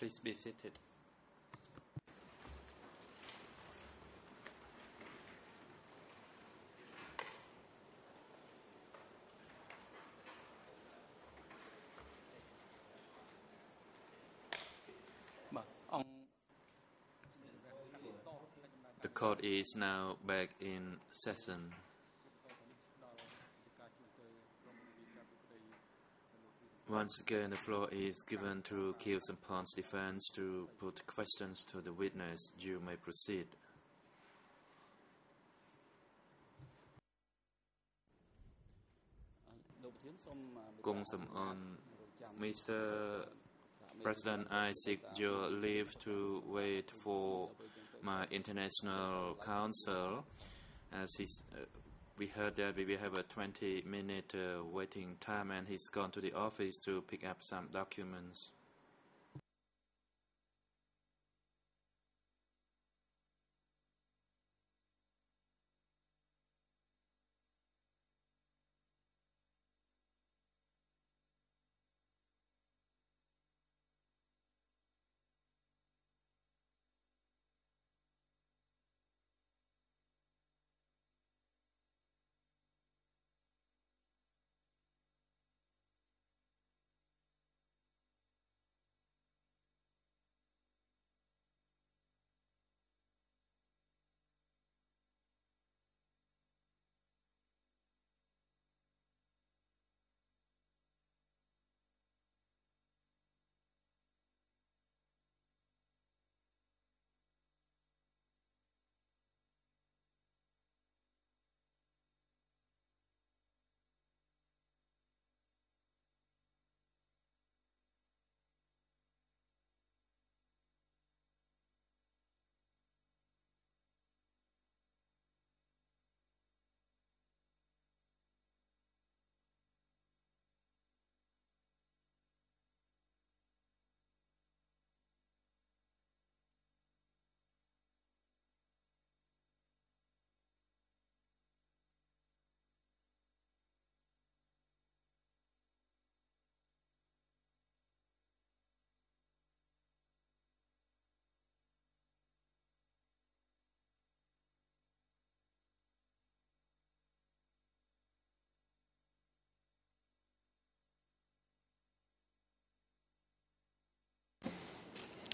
Please be seated. The court is now back in session. Once again, the floor is given to Kills and Pond's defense to put questions to the witness. You may proceed. Mr. President, I seek your leave to wait for my international counsel. As we heard that we will have a 20-minute waiting time, and he's gone to the office to pick up some documents.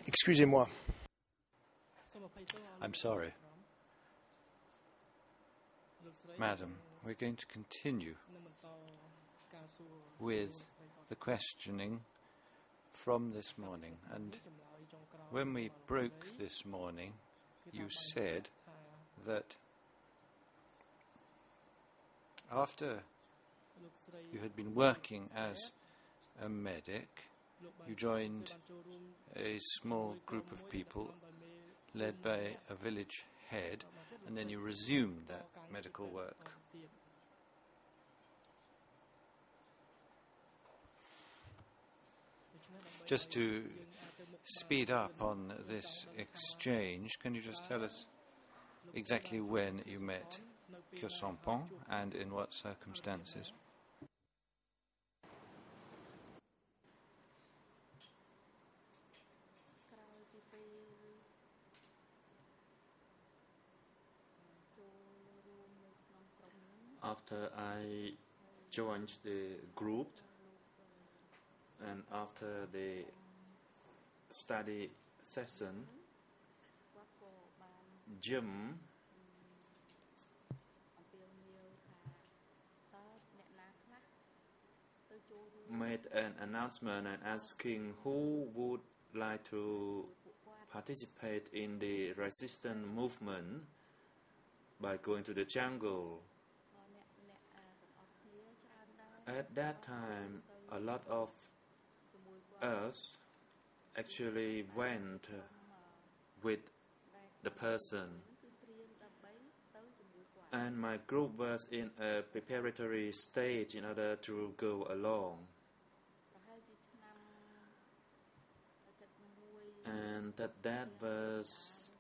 Excusez-moi. I'm sorry. Madam, we're going to continue with the questioning from this morning. And when we broke this morning, you said that after you had been working as a medic, you joined a small group of people led by a village head, and then you resumed that medical work. Just to speed up on this exchange, can you just tell us exactly when you met Kyo Sompong and in what circumstances? After I joined the group and after the study session, Jim made an announcement and asking who would like to participate in the resistance movement by going to the jungle. At that time, a lot of us actually went with the person, and my group was in a preparatory stage in order to go along. And that was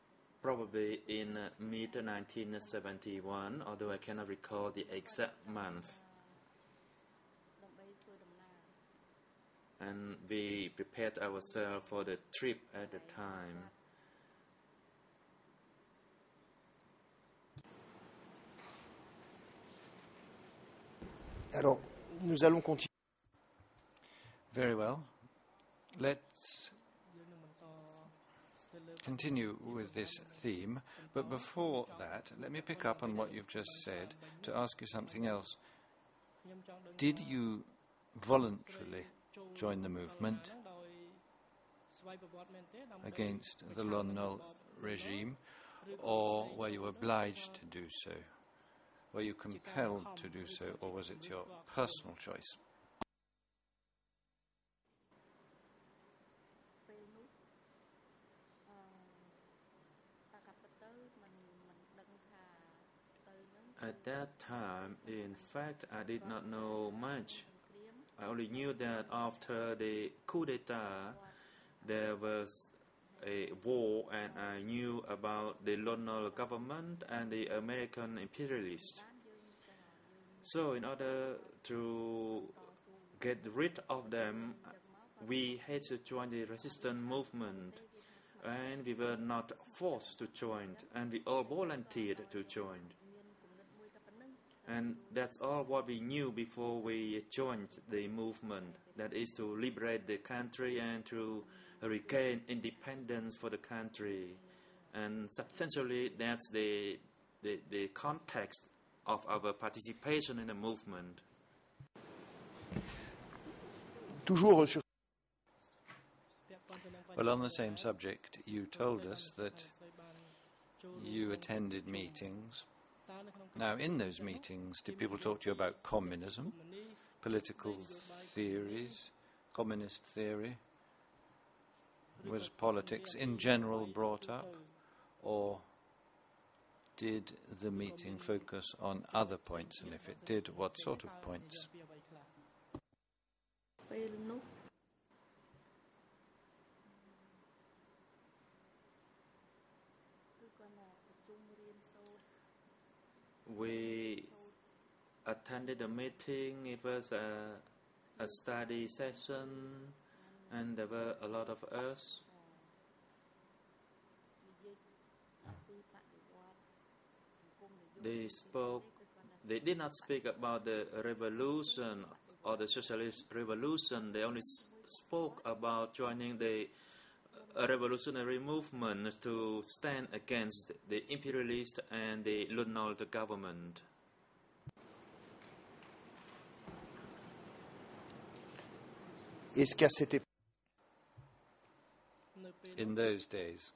probably in mid-1971, although I cannot recall the exact month. and we prepared ourselves for the trip at the time. Alors, nous allons continuer. Very well. Let's continue with this theme, but before that, let me pick up on what you've just said to ask you something else. Did you voluntarily join the movement against the Lon Nol regime, or were you obliged to do so? Were you compelled to do so, or was it your personal choice? At that time, in fact, I did not know much. I only knew that after the coup d'etat, there was a war, and I knew about the Lon Nol government and the American imperialists. So, in order to get rid of them, we had to join the resistance movement, and we were not forced to join, and we all volunteered to join. And that's all what we knew before we joined the movement. That is to liberate the country and to regain independence for the country. And substantially, that's the context of our participation in the movement. Toujours sur. Well, on the same subject, you told us that you attended meetings. Now, in those meetings, did people talk to you about communism, political theories, communist theory? Was politics in general brought up, or did the meeting focus on other points, and if it did, what sort of points? We attended a meeting. It was a study session, and there were a lot of us. They did not speak about the revolution or the socialist revolution. They only spoke about joining the revolutionary movement to stand against the imperialist and the Lon Nol government. Est-ce qu'à cette époque, in those days,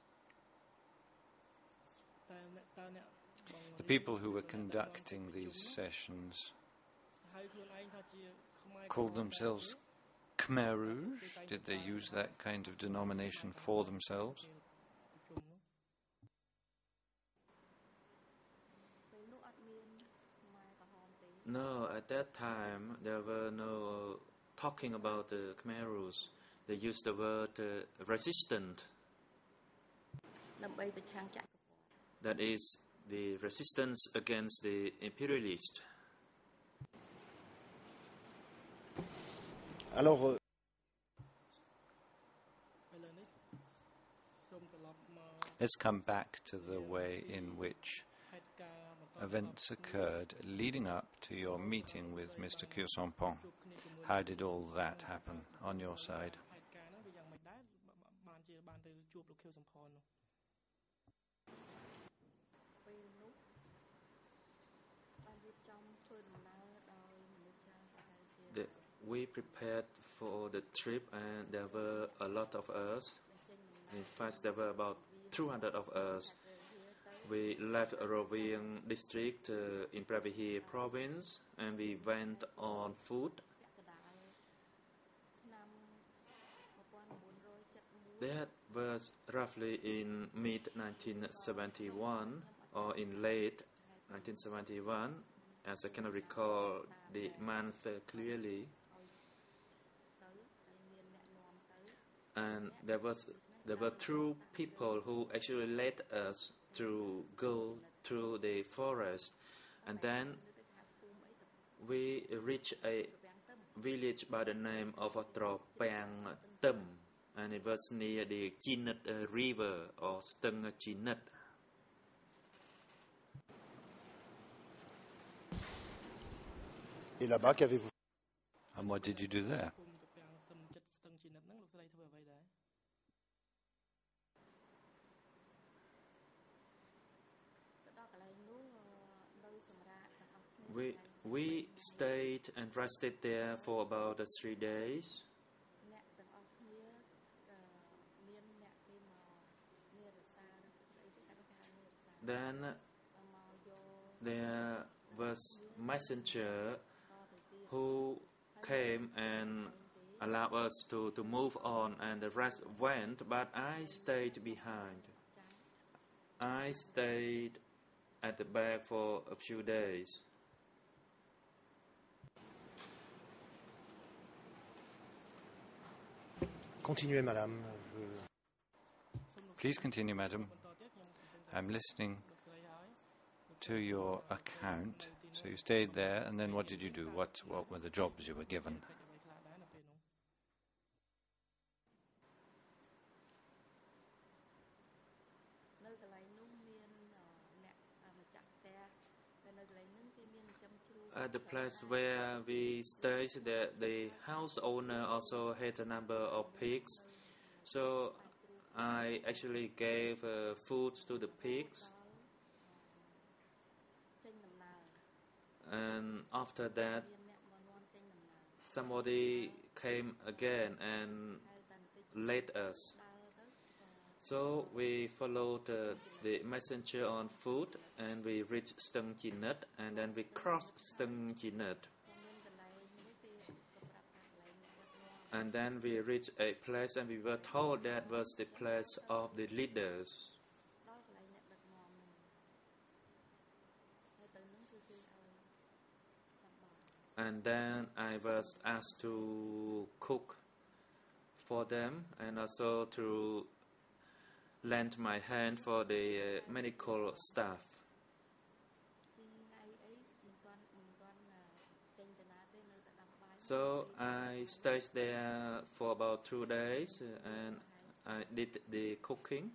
the people who were conducting these sessions called themselves Khmer Rouge? Did they use that kind of denomination for themselves? No, at that time there were no talking about the Khmer Rouge. They used the word resistant. That is the resistance against the imperialist. alors, Let's come back to the way in which events occurred leading up to your meeting with Mr. Khieu Samphan. How did all that happen on your side? We prepared for the trip, and there were a lot of us. In fact, there were about 200 of us. We left Roving district in Pravihir province, and we went on foot. That was roughly in mid-1971 or in late 1971, as I cannot recall the month clearly. And there were two people who actually led us to go through the forest, and then we reached a village by the name of Tropang Tum, and it was near the Chinut river or Stung Chinut. Et là-bas, qu'avez-vous? And what did you do there? We stayed and rested there for about 3 days. Then there was messenger who came and allowed us to move on, and the rest went, but I stayed behind. I stayed at the back for a few days. Continuez, madame. Please continue, madam. I'm listening to your account. So you stayed there, and then what did you do? What were the jobs you were given? At the place where we stayed, the house owner also had a number of pigs. So I actually gave food to the pigs. And after that, somebody came again and led us. So we followed the messenger on foot, and we reached Stung Chinut, and then we crossed Stung Chinut. And then we reached a place, and we were told that was the place of the leaders. And then I was asked to cook for them, and also to lend my hand for the medical staff. So I stayed there for about 2 days, and I did the cooking.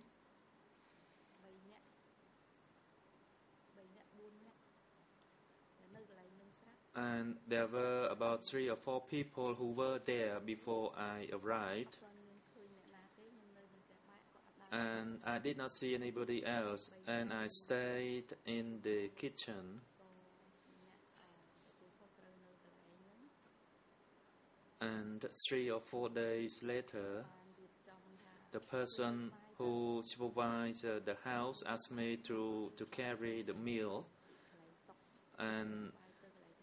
And there were about 3 or 4 people who were there before I arrived. And I did not see anybody else, and I stayed in the kitchen. And 3 or 4 days later, the person who supervised the house asked me to carry the meal, and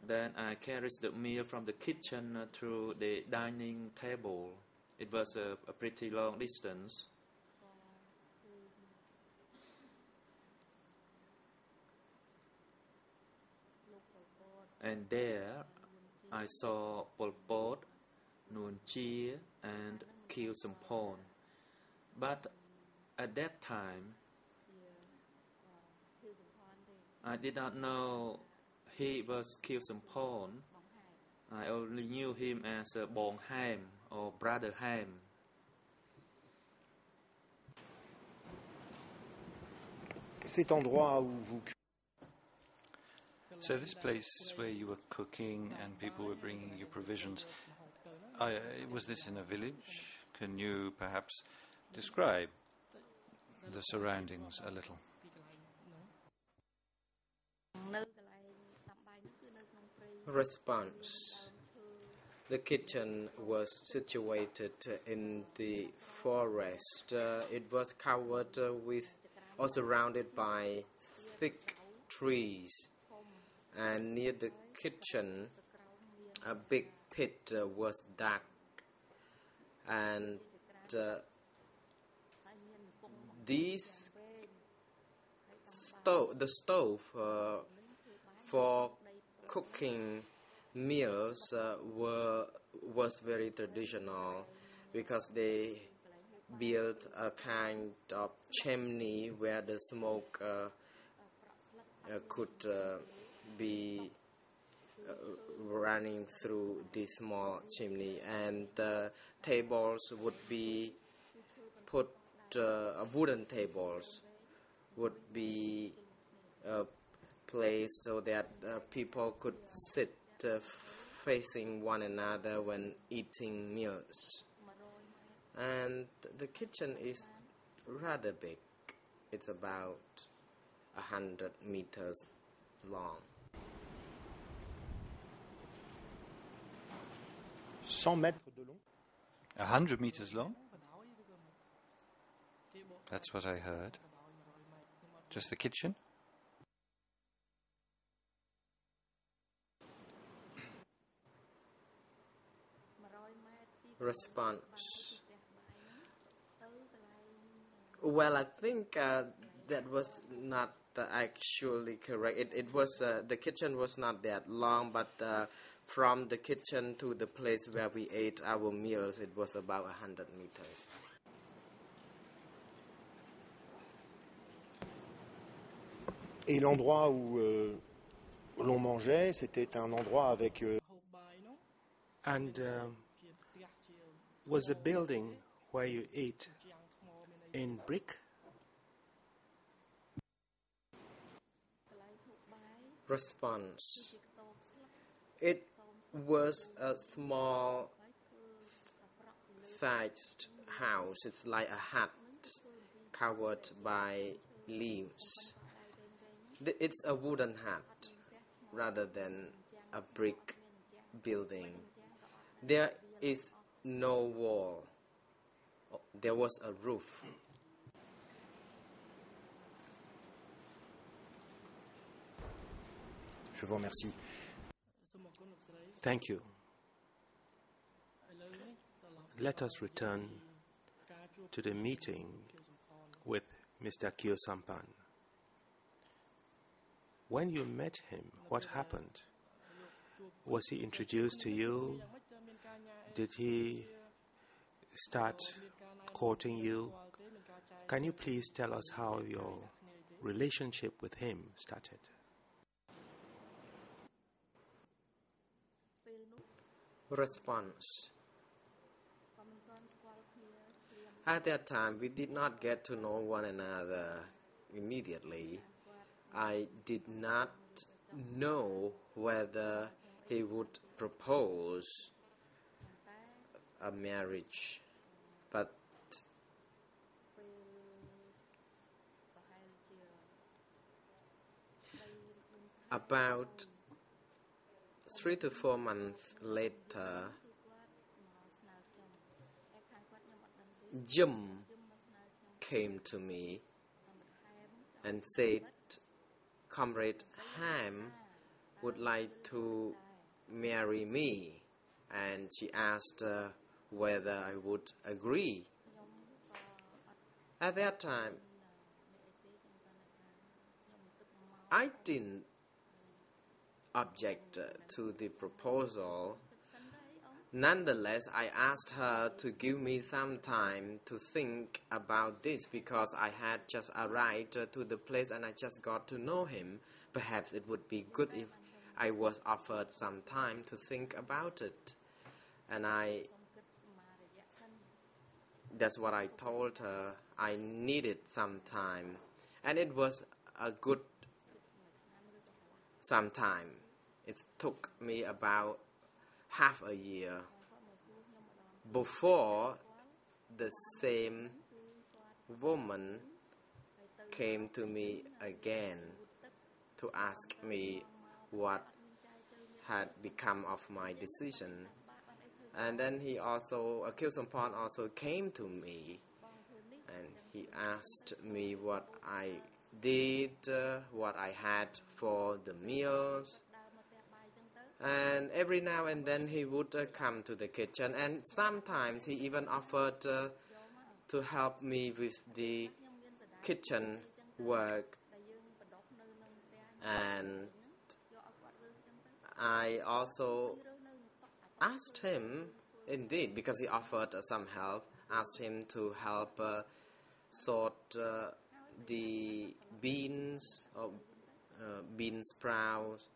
then I carried the meal from the kitchen to the dining table. It was a pretty long distance. And there I saw Pol Pot, Nuon Chea, and Khieu Samphan. But at that time, I did not know he was Khieu Samphan. I only knew him as Bong Ham or Brother Ham. Cet endroit où vous... So this place where you were cooking and people were bringing you provisions, was this in a village? Can you perhaps describe the surroundings a little? Response. The kitchen was situated in the forest. It was covered with or surrounded by thick trees. And near the kitchen, a big pit was dug, and the stove for cooking meals was very traditional, because they built a kind of chimney where the smoke could be running through this small chimney, and the tables would be put, wooden tables would be placed so that people could sit facing one another when eating meals. And the kitchen is rather big. It's about 100 meters long. 100 mètres de long. 100 meters long? That's what I heard. Just the kitchen? Response. Well, I think that was not actually correct. It was the kitchen was not that long, but from the kitchen to the place where we ate our meals, it was about 100 meters. Et l'endroit où l'on mangeait, c'était un endroit avec... And was the building where you ate in brick? Response. It was a small thatched house. It's like a hut covered by leaves. It's a wooden hut rather than a brick building. There is no wall. There was a roof. Je vous remercie. Thank you. Let us return to the meeting with Mr. Kyo Sampan. When you met him, what happened? Was he introduced to you? Did he start courting you? Can you please tell us how your relationship with him started? Response. At that time, we did not get to know one another immediately. I did not know whether he would propose a marriage, but about 3 to 4 months later, Jim came to me and said, Comrade Ham would like to marry me, and she asked whether I would agree. At that time, I didn't object to the proposal. Nonetheless, I asked her to give me some time to think about this because I had just arrived to the place and I just got to know him. Perhaps it would be good if I was offered some time to think about it. And that's what I told her. I needed some time. And it was a good some time. It took me about half a year before the same woman came to me again to ask me what had become of my decision. And then he also, Kyo Sampan also came to me and he asked me what I did, what I had for the meals. And every now and then he would come to the kitchen, and sometimes he even offered to help me with the kitchen work. And I also asked him, indeed, because he offered some help, asked him to help sort the beans or bean sprouts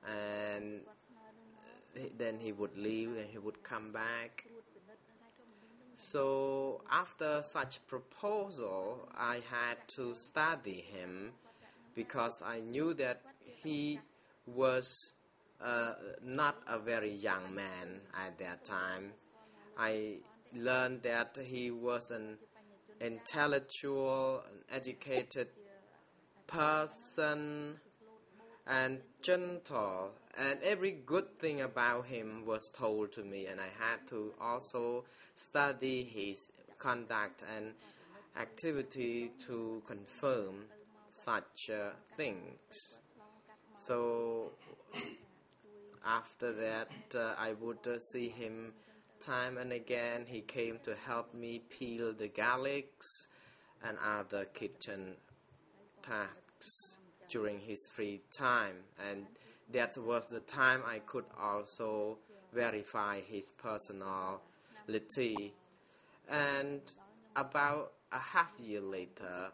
and then he would leave and he would come back. So after such proposal, I had to study him because I knew that he was not a very young man at that time. I learned that he was an intellectual, an educated person and gentle, and every good thing about him was told to me, and I had to also study his conduct and activity to confirm such things. So after that, I would see him time and again. He came to help me peel the garlics and other kitchen tasks during his free time, and that was the time I could also verify his personality. And about a half year later,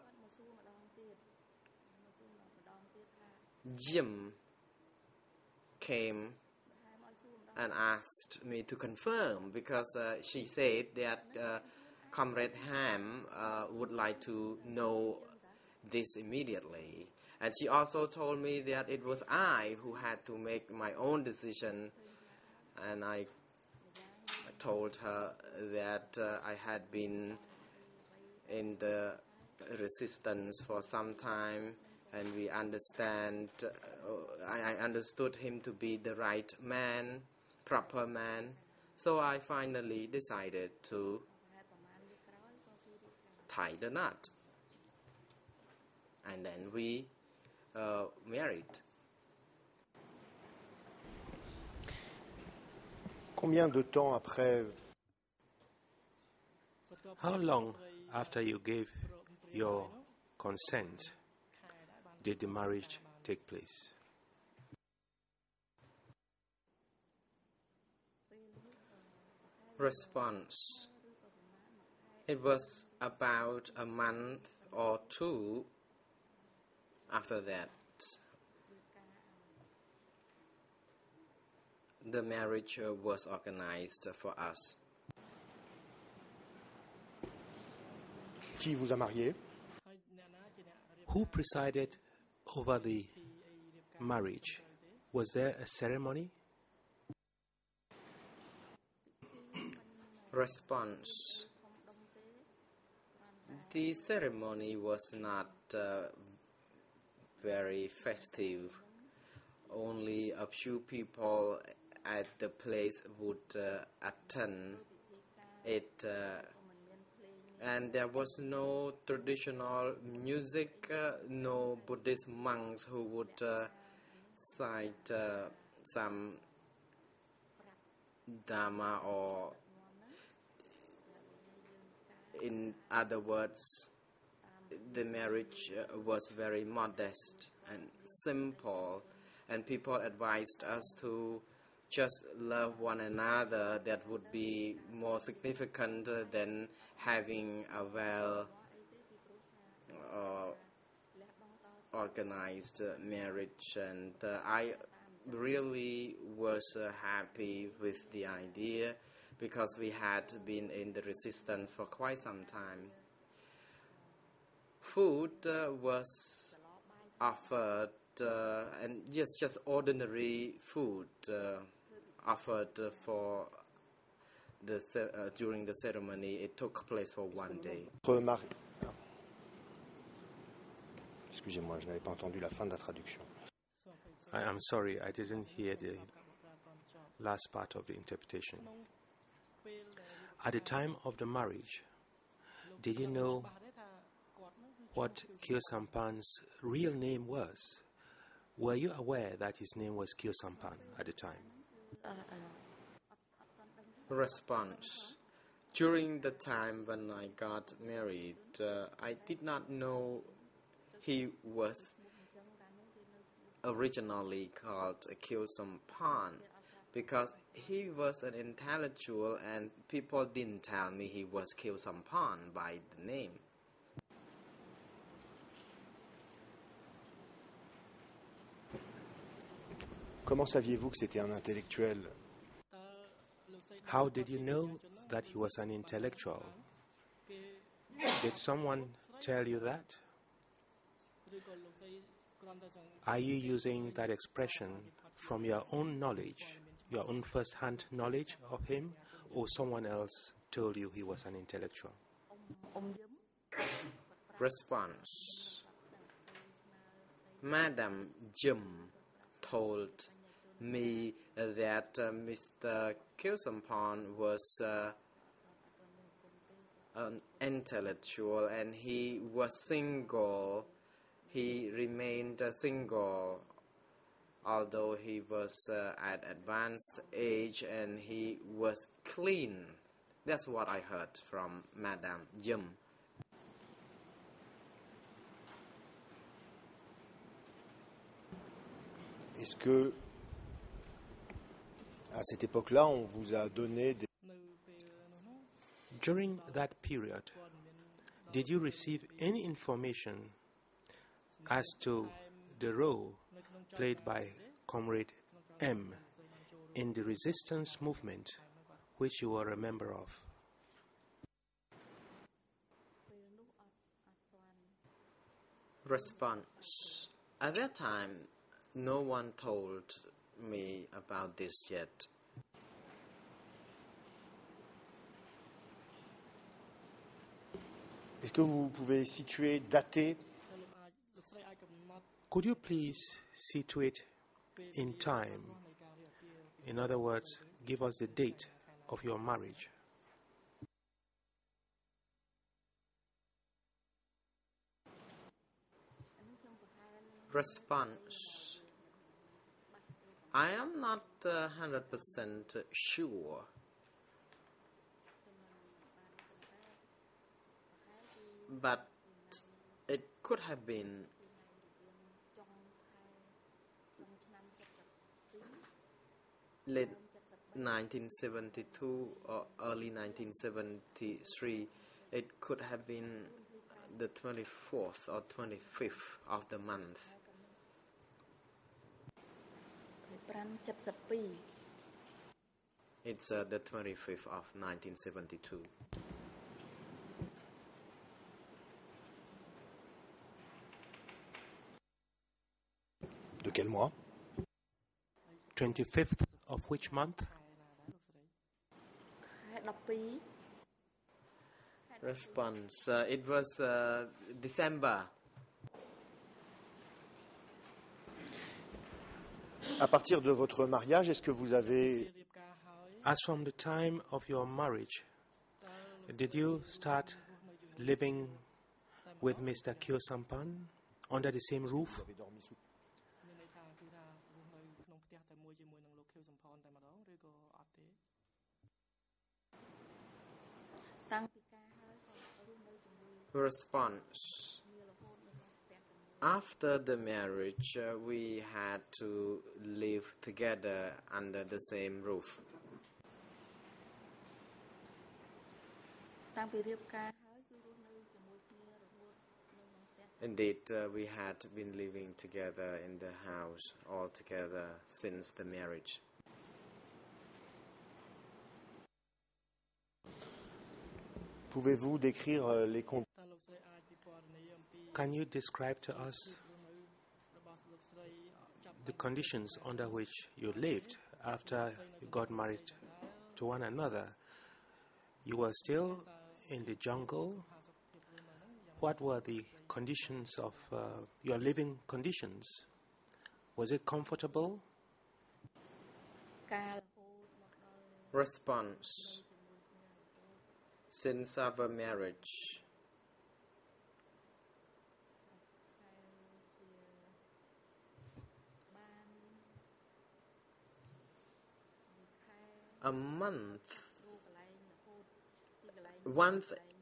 Jim came and asked me to confirm, because she said that Comrade Ham would like to know this immediately. And she also told me that it was I who had to make my own decision, and I told her that I had been in the resistance for some time, and we understand. I understood him to be the right man, proper man. So I finally decided to tie the knot, and then we married. Combien de temps après How long after you gave your consent did the marriage take place? Response: it was about a month or two after that. The marriage was organized for us. qui vous a marié? Who presided over the marriage? Was there a ceremony? Response: the ceremony was not very festive. Only a few people at the place would attend it, and there was no traditional music, no Buddhist monks who would cite some Dharma, or in other words, the marriage was very modest and simple, and people advised us to just love one another. That would be more significant than having a well organized marriage. And I really was happy with the idea, because we had been in the resistance for quite some time. Food was offered, and yes, just ordinary food offered for the during the ceremony. It took place for one day. Excusez-moi, je n'avais pas entendu la fin de la traduction. I am sorry, I didn't hear the last part of the interpretation. At the time of the marriage, did you know what Kyo Sampan's real name was? Were you aware that his name was Kyo Sampan at the time? Response: during the time when I got married, I did not know he was originally called Kyo Sampan, because he was an intellectual and people didn't tell me he was Kyo Sampan by the name. Comment saviez-vous que c'était un intellectuel? How did you know that he was an intellectual? Did someone tell you that? Are you using that expression from your own knowledge, your own first-hand knowledge of him, or someone else told you he was an intellectual? Response. Madam Jim told me that Mr. Kilsampon was an intellectual and he was single. He remained single although he was at advanced age and he was clean. That's what I heard from Madam Jim. Est-ce que, à cette époque-là, on vous a donné des... During that period, did you receive any information as to the role played by Comrade M in the resistance movement which you were a member of? Response. At that time, no one told me about this yet. Est-ce que vous pouvez situer, dater? Could you please situate in time? In other words, give us the date of your marriage. Response. I am not 100% sure. But it could have been late 1972 or early 1973. It could have been the 24th or 25th of the month. It's the 25th of 1972. De quel mois? 25th of which month? Response. It was December. À partir de votre mariage, est-ce que vous avez... As from the time of your marriage, did you start living with Mr. Kyosampan under the same roof? Response. After the marriage, we had to live together under the same roof. Indeed, we had been living together in the house all together since the marriage. Pouvez-vous décrire les conditions? Can you describe to us the conditions under which you lived after you got married to one another? You were still in the jungle. What were the conditions of your living conditions? Was it comfortable? Response. Since our marriage,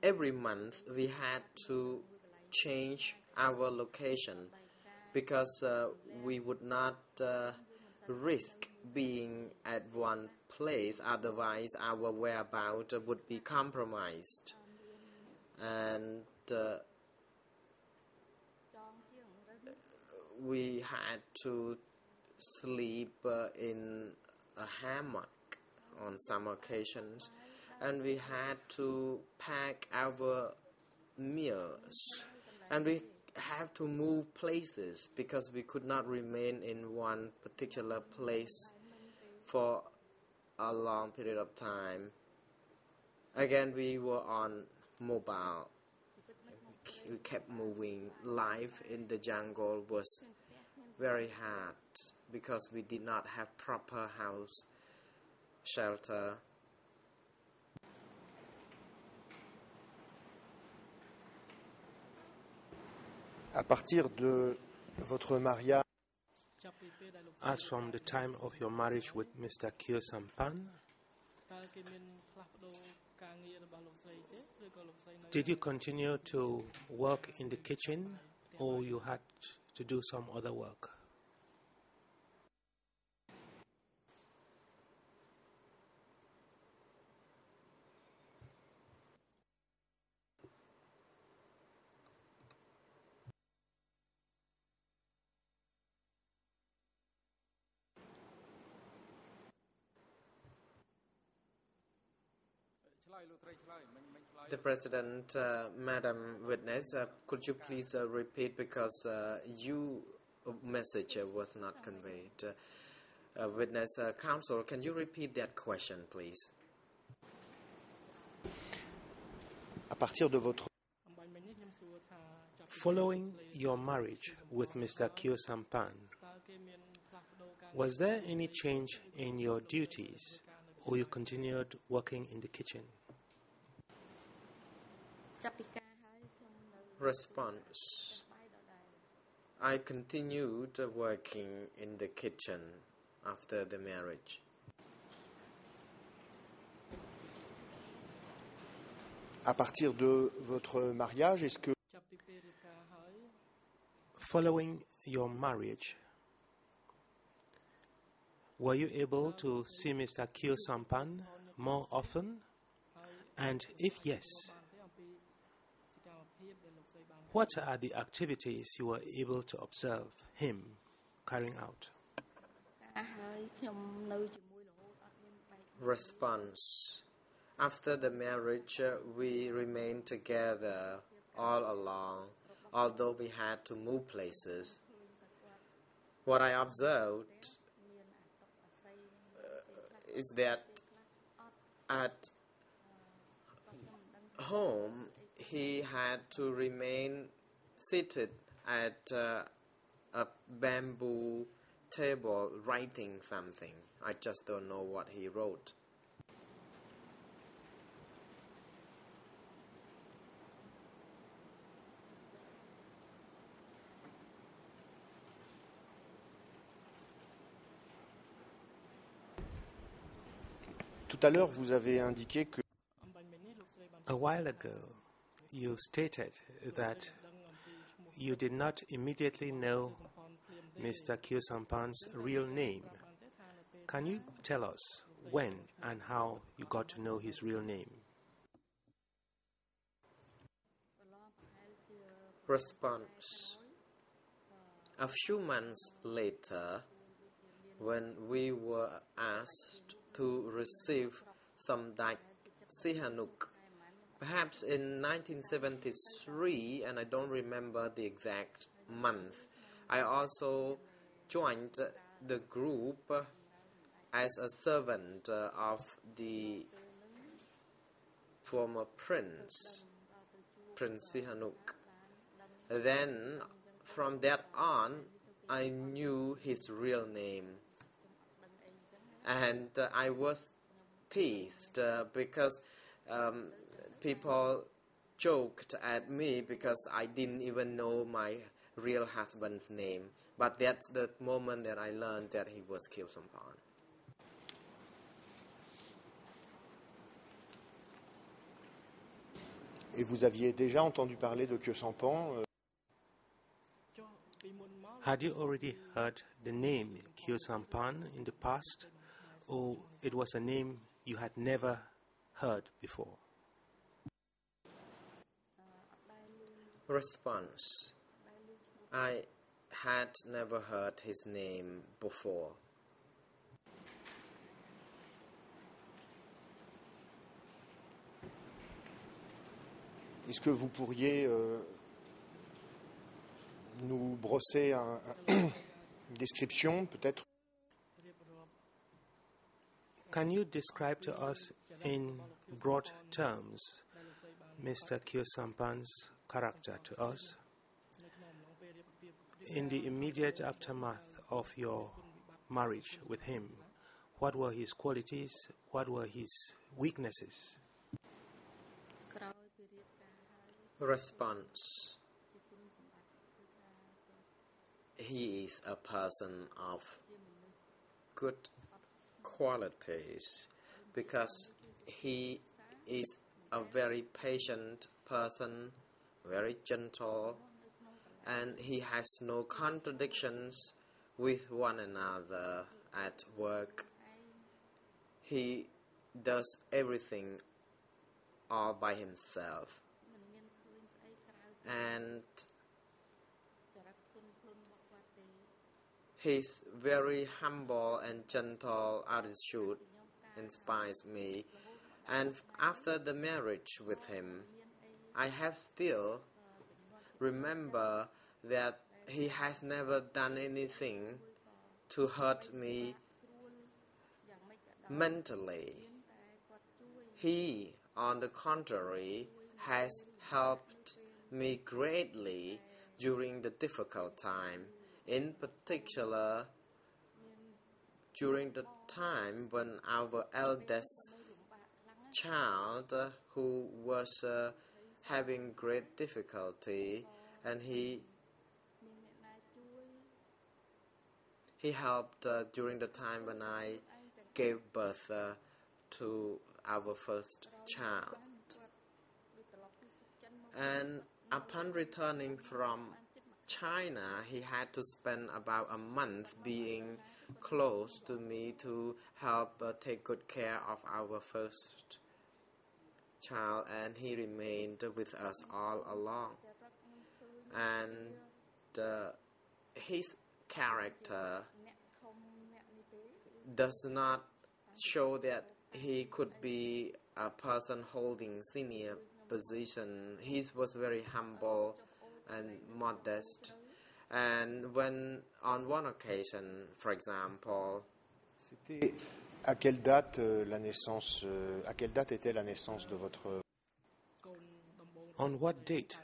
every month we had to change our location because we would not risk being at one place, otherwise our whereabouts would be compromised. And we had to sleep in a hammock on some occasions, and we had to pack our meals, and we have to move places because we could not remain in one particular place for a long period of time. Again, we were on mobile. We kept moving. Life in the jungle was very hard because we did not have proper house shelter. À partir de votre mariage, As from the time of your marriage with Mr. Kyo Sampan, did you continue to work in the kitchen or you had to do some other work? The President, Madam Witness, could you please repeat because your message was not conveyed. Witness Counsel, can you repeat that question, please? à partir de votre Following your marriage with Mr. Kyo Sampan, was there any change in your duties or you continued working in the kitchen? Response. I continued working in the kitchen after the marriage. À partir de votre mariage, est-ce que Following your marriage, were you able to see Mr. Kyo Sampan more often? And if yes, what are the activities you were able to observe him carrying out? Response. After the marriage, we remained together all along, although we had to move places. What I observed is that at home, he had to remain seated at a bamboo table writing something. I just don't know what he wrote. tout à l'heure vous avez indiqué que A while ago, you stated that you did not immediately know Mr. Kyo Sampan's real name. Can you tell us when and how you got to know his real name? Response. A few months later, when we were asked to receive some Dak Sihanouk, perhaps in 1973, and I don't remember the exact month, I also joined the group as a servant of the former Prince Sihanouk. Then, from that on, I knew his real name. And I was teased because people joked at me because I didn't even know my real husband's name. But that's the moment that I learned that he was Kyo Sampan. et vous aviez déjà entendu parler de Kyo Sampan Had you already heard the name Kyo Sampan in the past, or it was a name you had never heard before? Response. I had never heard his name before. Est-ce que vous pourriez nous brosser une description, peut-être? Can you describe to us in broad terms Mr. Kyo Sampan's character to us? In the immediate aftermath of your marriage with him, what were his qualities? What were his weaknesses? Response. He is a person of good qualities because he is a very patient person, very gentle, and he has no contradictions with one another at work. He does everything all by himself, and his very humble and gentle attitude inspires me. And after the marriage with him, I have still remember that he has never done anything to hurt me mentally. He, on the contrary, has helped me greatly during the difficult time, in particular during the time when our eldest child, who was having great difficulty, and he helped during the time when I gave birth to our first child. And upon returning from China, he had to spend about a month being close to me to help take good care of our first child, and he remained with us all along. And his character does not show that he could be a person holding senior position. He was very humble and modest. And when on one occasion, for example, C'était à quelle date à quelle date était la naissance de votre... On what date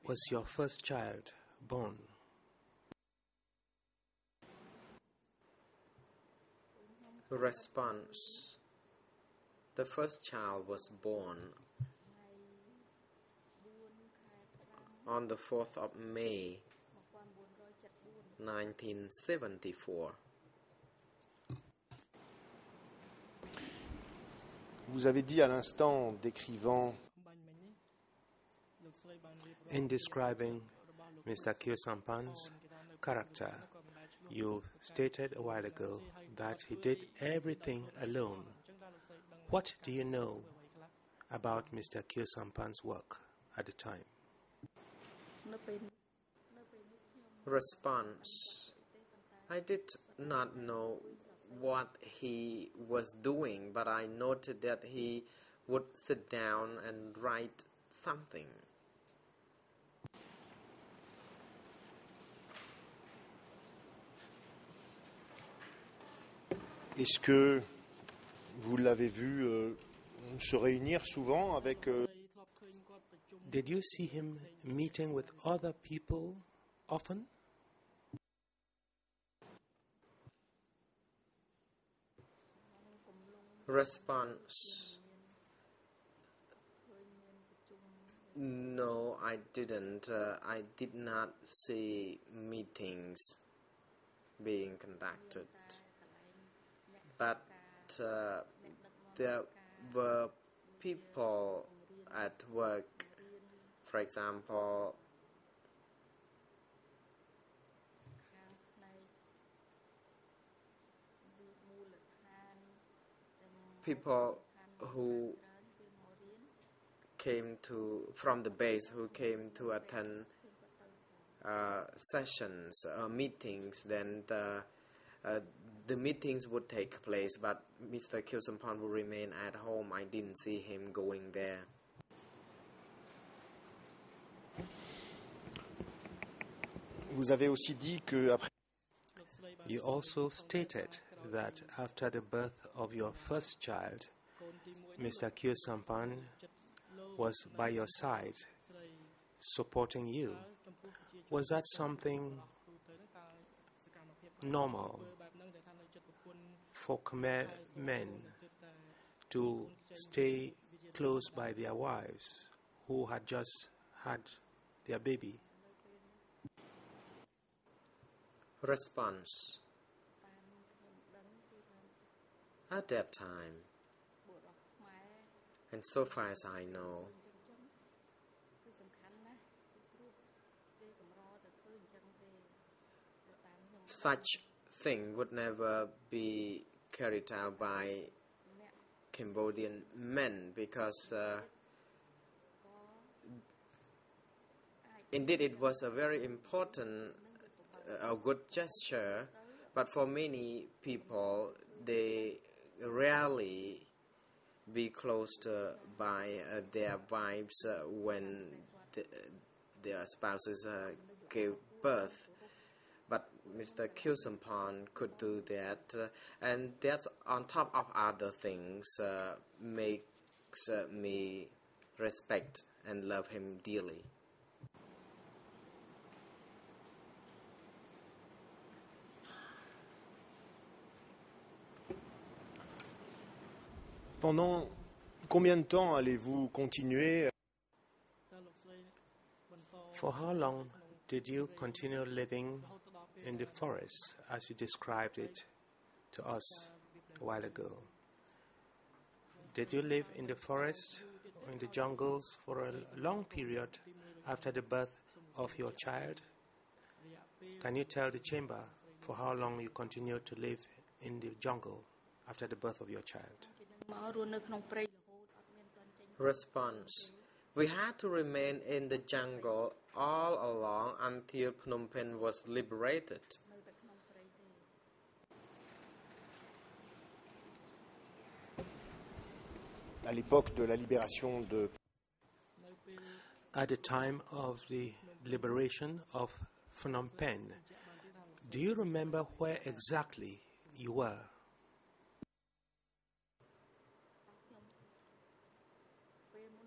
was your first child born? Response. The first child was born on the 4th of May, 1974. Vous avez dit à l'instant, décrivant In describing Mr. Kyo Sampan's character, you stated a while ago that he did everything alone. What do you know about Mr. Kyo Sampan's work at the time? Response. I did not know what he was doing, but I noted that he would sit down and write something. Est-ce que vous l'avez vu se réunir souvent avec... Did you see him meeting with other people often? Response. No, I didn't. I did not see meetings being conducted. But there were people at work, for example, people who came from the base who came to attend sessions or meetings, then the meetings would take place, but Mr. Kyosampan would remain at home. I didn't see him going there. Vous avez aussi dit que après You also stated that after the birth of your first child, Mr. Kyosampan was by your side, supporting you. Was that something normal for Khmer men to stay close by their wives who had just had their baby? Response. At that time, and so far as I know, such thing would never be carried out by Cambodian men, because indeed it was a very important, a good gesture, but for many people they rarely be close by their wives when their spouses gave birth. But Mr. Kyosampan could do that, and that's on top of other things makes me respect and love him dearly. pendant combien de temps allez-vous continuer? For how long did you continue living in the forest as you described it to us a while ago? Did you live in the forest or in the jungles for a long period after the birth of your child? Can you tell the chamber for how long you continued to live in the jungle after the birth of your child? Response. We had to remain in the jungle all along until Phnom Penh was liberated. À l'époque de la libération de At the time of the liberation of Phnom Penh, do you remember where exactly you were?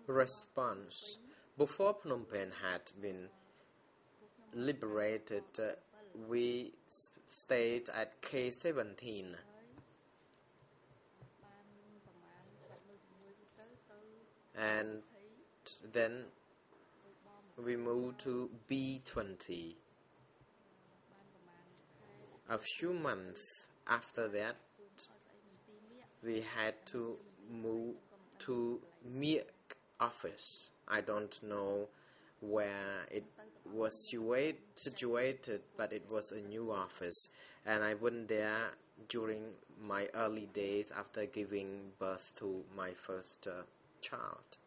Response. Before Phnom Penh had been liberated, we stayed at K17. And then we moved to B20. A few months after that, we had to move to Miek office. I don't know where it was situated, but it was a new office, and I went there during my early days after giving birth to my first child.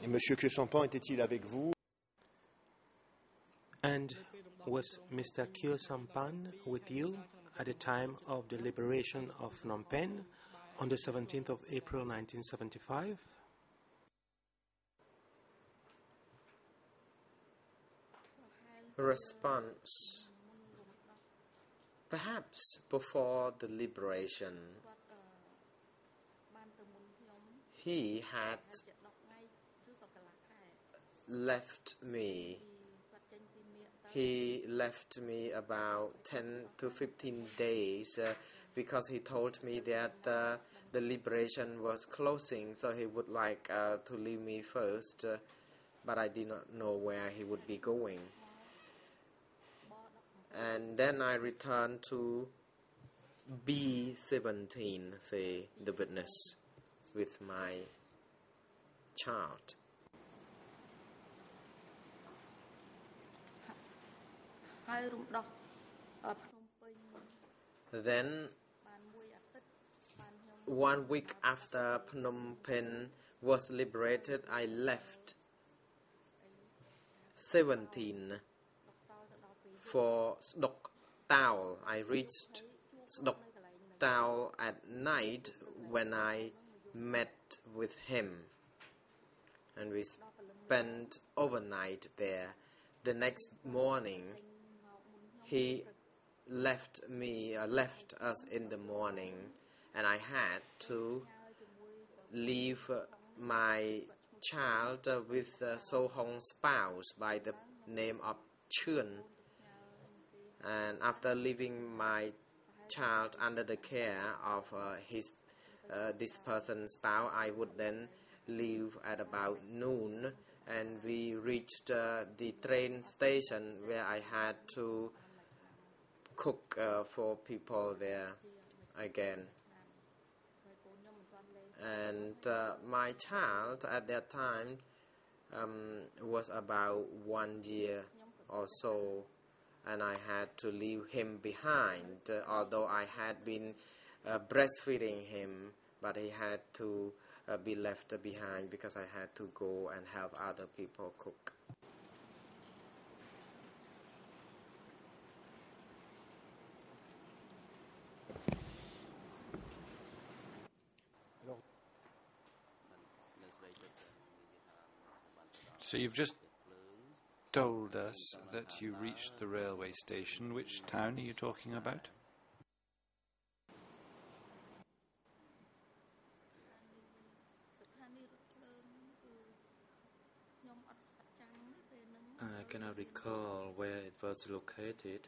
Et Monsieur Kyosampan était-il avec vous? And was Mr. Kyosampan with you at the time of the liberation of Phnom Penh on the 17th of April 1975? Response. Perhaps before the liberation, he had left me. He left me about 10 to 15 days because he told me that the liberation was closing, so he would like to leave me first, but I did not know where he would be going. And then I returned to B17, say the witness, with my child. Then 1 week after Phnom Penh was liberated, I left 17 for Sdok Tao. I reached Sdok Tao at night when I met with him, and we spent overnight there. The next morning, he left us in the morning, and I had to leave my child with So Hong's spouse by the name of Chun. And after leaving my child under the care of this person's spouse, I would then leave at about noon, and we reached the train station where I had to cook for people there again. And my child at that time was about 1 year or so, and I had to leave him behind, although I had been breastfeeding him, but he had to be left behind because I had to go and help other people cook. So you've just told us that you reached the railway station. Which town are you talking about? I cannot recall where it was located.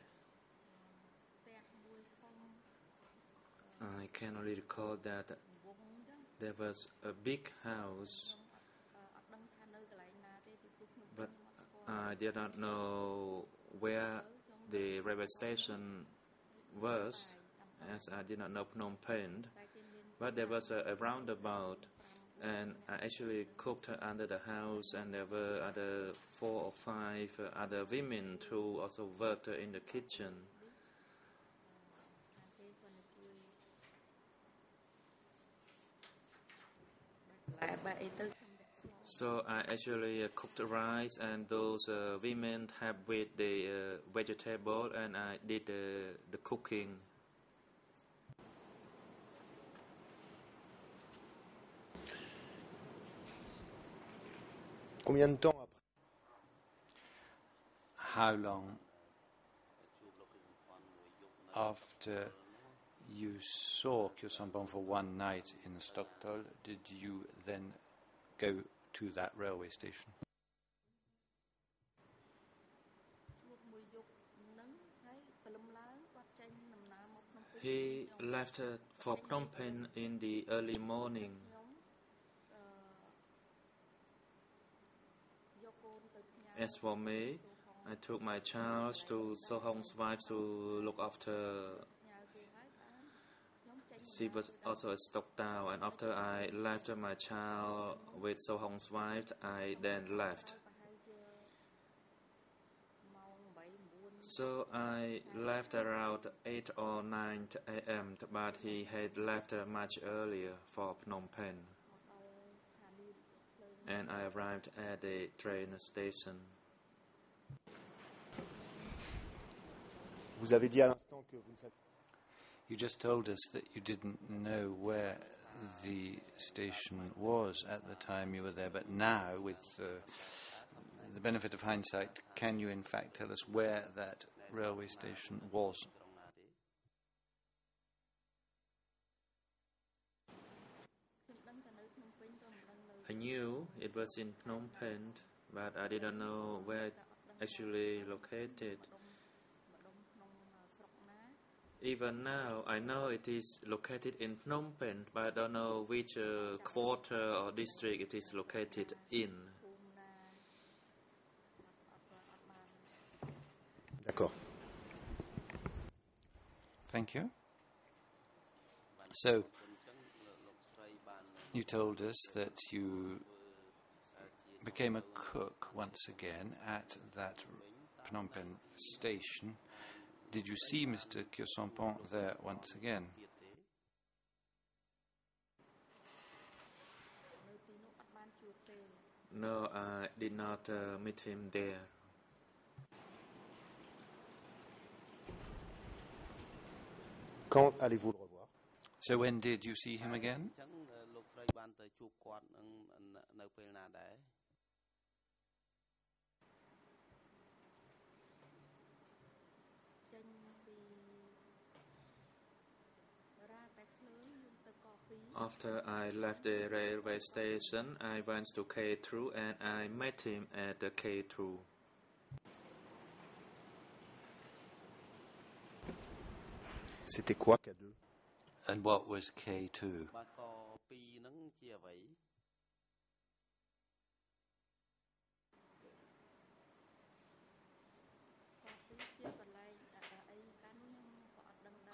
I can only recall that there was a big house, but I did not know where the railway station was, as I did not know Phnom Penh. But there was a roundabout, and I actually cooked under the house, and there were other 4 or 5 other women who also worked in the kitchen. So I actually cooked rice, and those women helped with the vegetable, and I did the cooking. Combien de temps après? How long after you saw Kyo Sampong for one night in Stockholm did you then go to that railway station? He left for Phnom Penh in the early morning. As for me, I took my child to So Hong's wife to look after. She was also at Stocktown, and after I left my child with So Hong's wife, I then left. So I left around 8 or 9 a.m., but he had left much earlier for Phnom Penh. And I arrived at the train station. Vous avez dit à l'instant que vous ne savez. You just told us that you didn't know where the station was at the time you were there, but now, with the benefit of hindsight, can you in fact tell us where that railway station was? I knew it was in Phnom Penh, but I didn't know where it actually located. Even now, I know it is located in Phnom Penh, but I don't know which quarter or district it is located in. D'accord. Thank you. So, you told us that you became a cook once again at that Phnom Penh station. Did you see Mr. Kyo Sampong there once again? No, I did not meet him there. Quand allez-vous le revoir? So when did you see him again? After I left the railway station, I went to K2 and I met him at the K2. C'était quoi K2? And what was K2?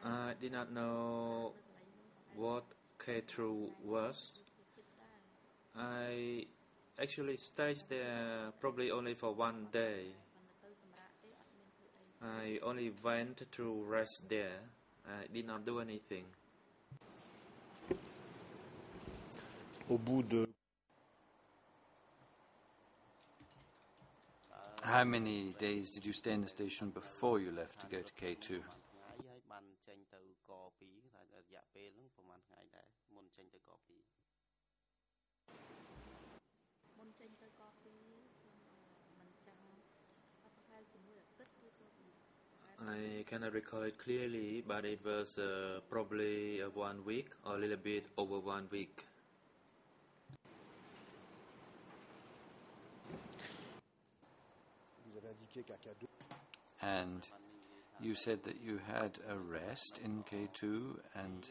I did not know what K2 was. I actually stayed there probably only for one day. I only went to rest there. I did not do anything. Au bout de How many days did you stay in the station before you left to go to K2? I cannot recall it clearly, but it was probably 1 week or a little bit over 1 week. vous avez indiqué qu'à K2 And you said that you had a rest in K2 and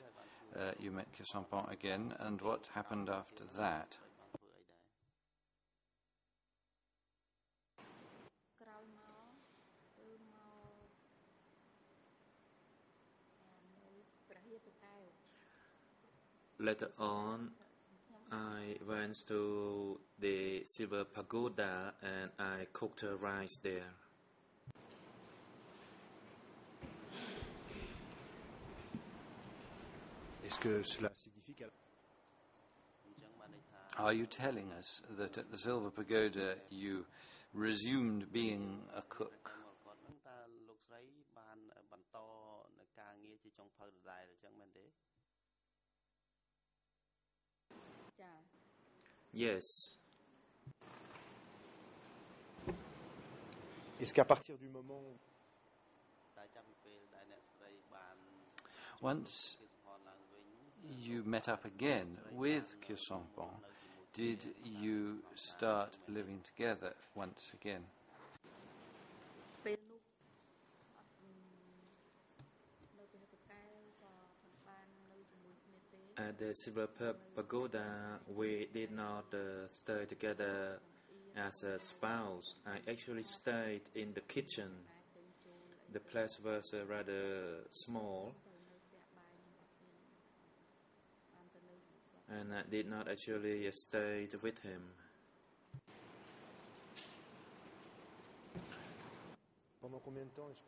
you met Kisampon again. And what happened after that? Later on, I went to the Silver Pagoda and I cooked rice there. Est-ce que cela signifie qu'à Are you telling us that at the Silver Pagoda you resumed being a cook? Yes. Est-ce qu'à partir du moment Once you met up again with Kisampon, did you start living together once again? At the Silver Pagoda, we did not stay together as a spouse. I actually stayed in the kitchen. The place was rather small, and I did not actually stay with him. pendant combien de temps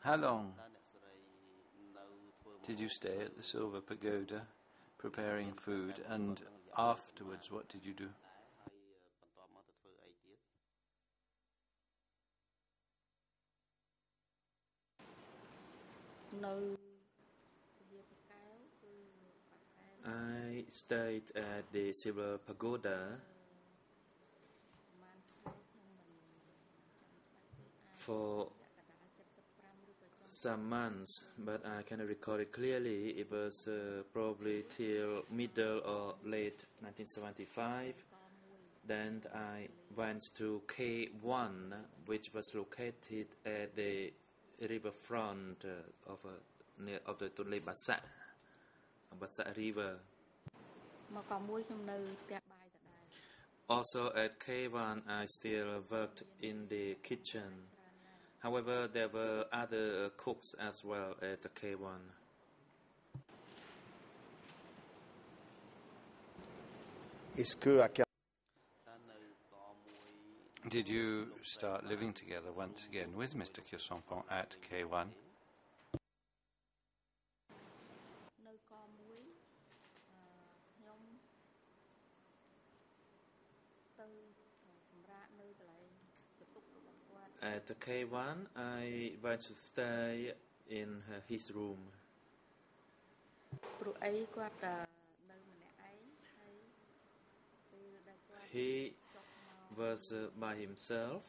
How long did you stay at the Silver Pagoda preparing food, and afterwards what did you do? I stayed at the Silver Pagoda for some months, but I cannot recall it clearly. It was probably till middle or late 1975. Then I went to K1, which was located at the riverfront of the Tonle Sap River. Also at K1, I still worked in the kitchen. However, there were other cooks as well at the K1. Est-ce que à K Did you start living together once again with Mr. Kisampon at K1? At the K1, I went to stay in his room. He was by himself,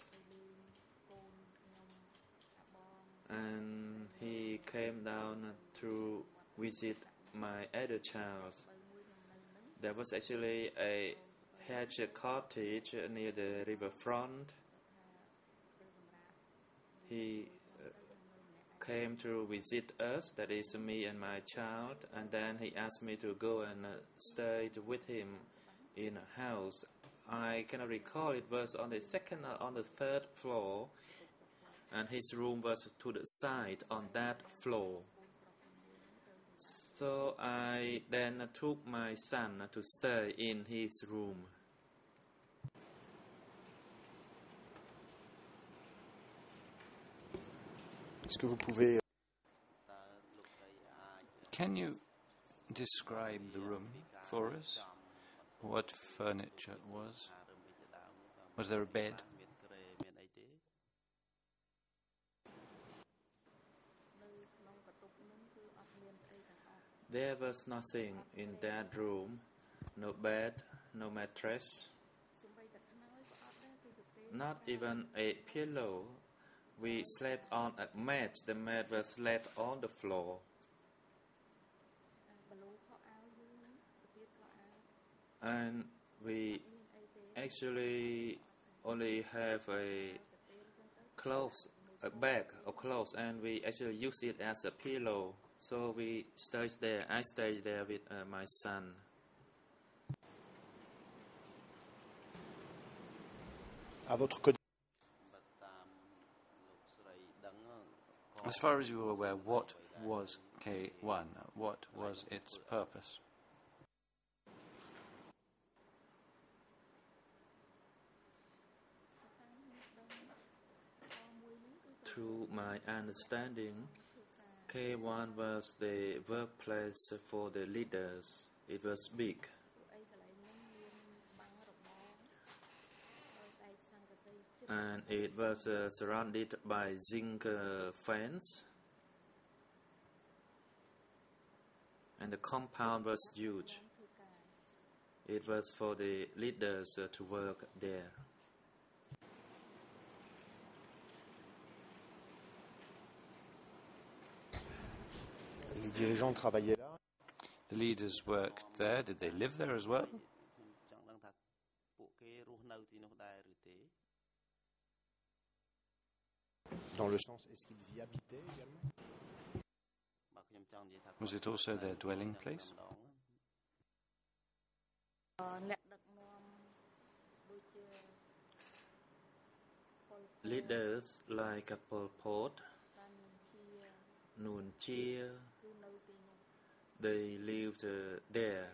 and he came down to visit my other child. There was actually a hedge cottage near the riverfront. He came to visit us, that is me and my child, and then he asked me to go and stay with him in a house. I cannot recall, it was on the second or on the third floor, and his room was to the side on that floor. So I then took my son to stay in his room. Est-ce que vous pouvez... Can you describe the room for us? What furniture it was? Was there a bed? There was nothing in that room. No bed, no mattress, not even a pillow. We slept on a mat. The mat was laid on the floor. And we actually only have a bag of clothes, and we actually use it as a pillow. So we stayed there. I stayed there with my son. À votre côté. As far as you were aware, what was K1? What was its purpose? To my understanding, K1 was the workplace for the leaders. It was big. And it was surrounded by zinc fence. And the compound was huge. It was for the leaders to work there. Les dirigeants travaillaient là. The leaders worked there. Did they live there as well? Dans le sens, est-ce qu'ils y habitaient également? Was it also their dwelling place? Leaders like Pol Pot, Nuon Chia, they lived there.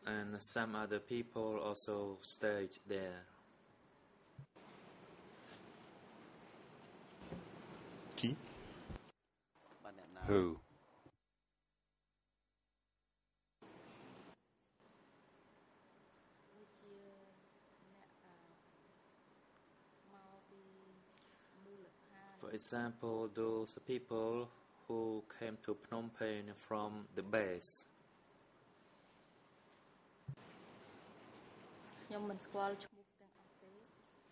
And some other people also stayed there. Qui? Who? For example, those people who came to Phnom Penh from the base.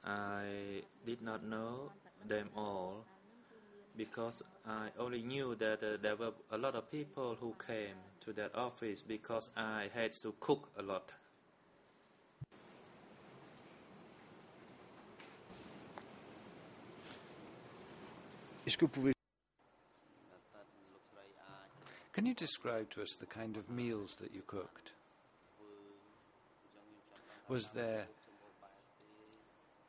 I did not know them all because I only knew that there were a lot of people who came to that office because I had to cook a lot. Est-ce que vous pouvez... Can you describe to us the kind of meals that you cooked? Was there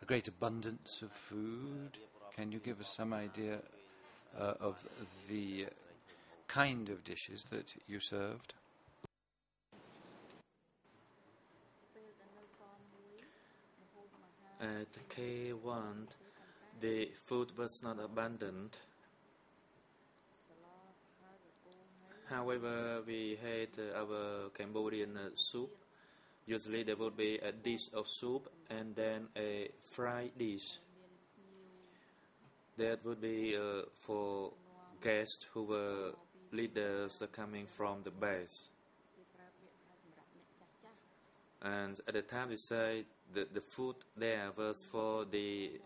a great abundance of food? Can you give us some idea of the kind of dishes that you served? At K1, the food was not abundant. However, we had our Cambodian soup, Usually there would be a dish of soup and then a fried dish. That would be for guests who were leaders coming from the base. And at the time we say the food there was for the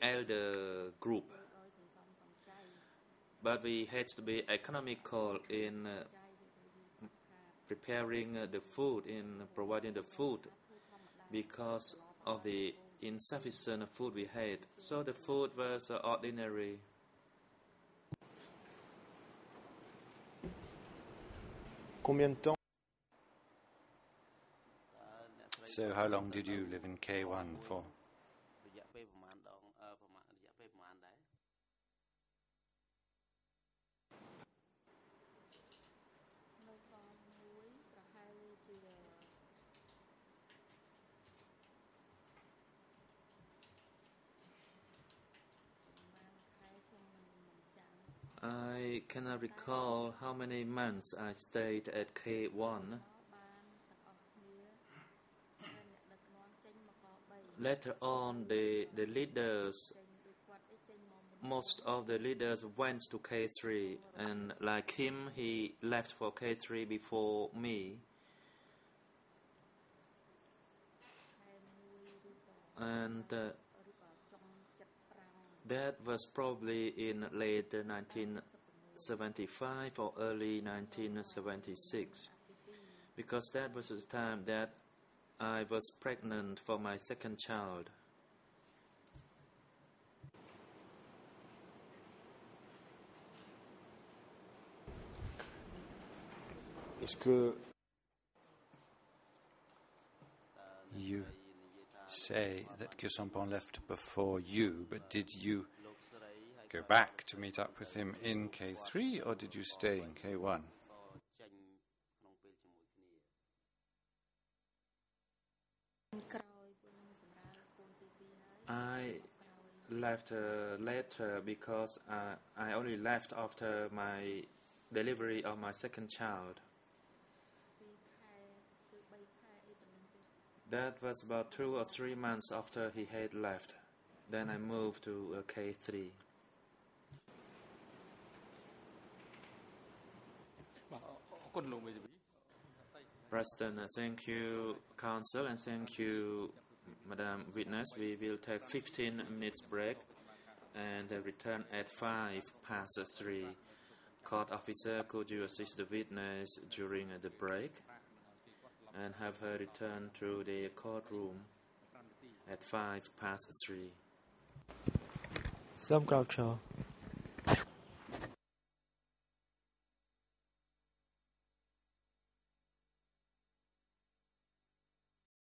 elder group. But we had to be economical in preparing the food, in providing the food, because of the insufficient food we had. So the food was ordinary. Combien de temps? So how long did you live in K1 for? I cannot recall how many months I stayed at K1. Later on, the leaders, most of the leaders went to K3, and like him, he left for K3 before me. And that was probably in late 1975 or early 1976, because that was the time that I was pregnant for my second child. Est-ce que You say that Kyusampon left before you, but did you go back to meet up with him in K3 or did you stay in K1? I left later because I only left after my delivery of my second child. That was about 2 or 3 months after he had left. Then I moved to K3. President, thank you, Council, and thank you, Madam Witness. We will take 15 minutes break and return at 3:05. Court officer, could you assist the witness during the break and have her return to the courtroom at 3:05? សូមក្រោកឈរ